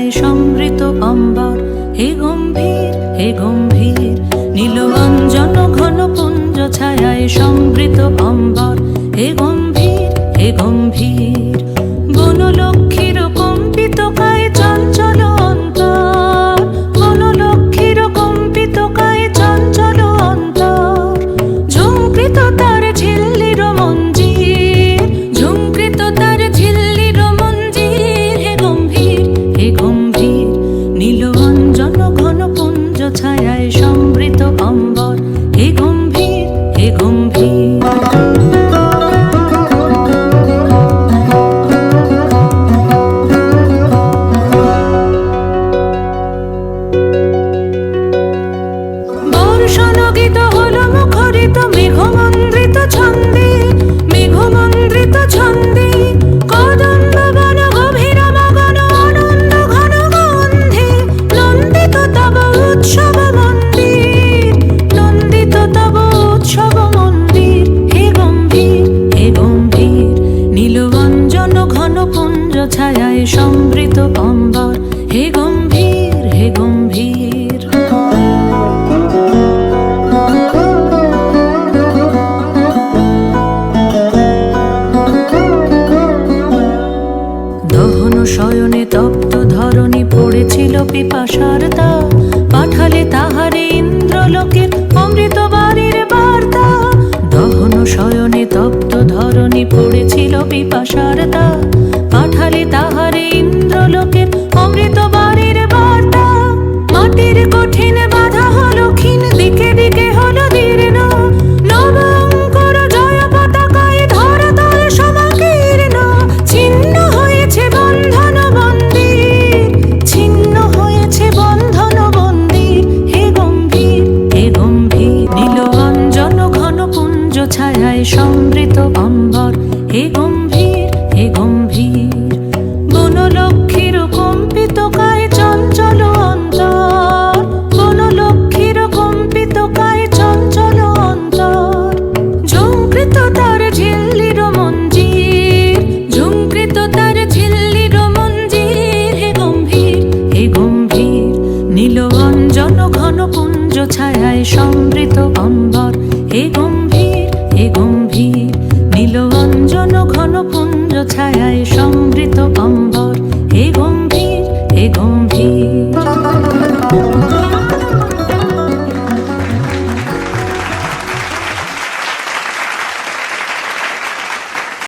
ছায়ায় সমৃত অম্বর, হে গম্ভীর হে গম্ভীর। নীল অঞ্জন ঘন পুঞ্জ ছায়ায় সমৃত অম্বর, হে গম্ভীর হে গম্ভীর। বনলক্ষ্মীর কম্পিত কায় চঞ্চল অন্তর, বনলক্ষ্মীর কম্পিত কায় চঞ্চল অন্তর। ঝুঁকৃত তার ঝিল্লির মঞ্জির, ঝুঁকৃত তার ঝিল্লির মঞ্জির, হে গম্ভীর হে গম্ভীর। নীল অঞ্জন ঘন পুঞ্জ ছায়ায় সমৃত অম্বর, হে গম্ভীর হে গম্ভীর। বর্ষণগীত হল মুখরিত মেঘমন্দ্রিত ছন্দে, মেঘমন্দ্রিত ছন্দে। কদম্ব বন গভীর মগন আনন্দ ঘন গন্ধে, নন্দিত তব উৎসব মন্দির, নন্দিত তব উৎসব মন্দির, হে গম্ভীর হে গম্ভীর। নীল অঞ্জন ঘন পুঞ্জ ছায়ায় সমৃত অম্বর, হে গম্ভীর হে গম্ভীর। দহন শয়নে তপ্ত ধরণী পড়েছিল পিপাসার তা, পাঠালে তাহারে ইন্দ্রলোকের অমৃত বাড়ির বার্তা। দহন শয়নে তপ্ত ধরণী পড়েছিল পিপাসার তা, পাঠালে তাহারে ইন্দ্রলোকের অমৃত বাড়ির বার্তা। মাটির কঠিন বাধা হলো ক্ষীণ, দিকে দিকে হলো দীর্ণ, নবঙ্কর জয় পতাকায় ধরাতল সমাকীর্ণ। ছিন্ন হয়েছে বন্ধন বন্দির, ছিন্ন হয়েছে বন্ধন বন্দির, হে গম্ভীর হে গম্ভীর। নীল অঞ্জন ঘন পুঞ্জ ছায়ায় সমৃত অম্বর, হে গম্ভীর হে গম্ভীর। বনলক্ষ্মীর কম্পিত কায় চঞ্চল অন্তর, বনলক্ষ্মীর কম্পিত কায় চঞ্চল অন্তর। ঝুঁকৃত তার ঝিল্লির মঞ্জির, ঝুঁকৃত তার ঝিল্লির মঞ্জির, হে গম্ভীর হে গম্ভীর। নীল অঞ্জন ঘন পুঞ্জ ছায়ায় সমৃত অম্বর, হে গম্ভীর হে গম্ভীর। নীল অঞ্জন ঘন পুঞ্জ ছায়ায় সমৃত অম্বর,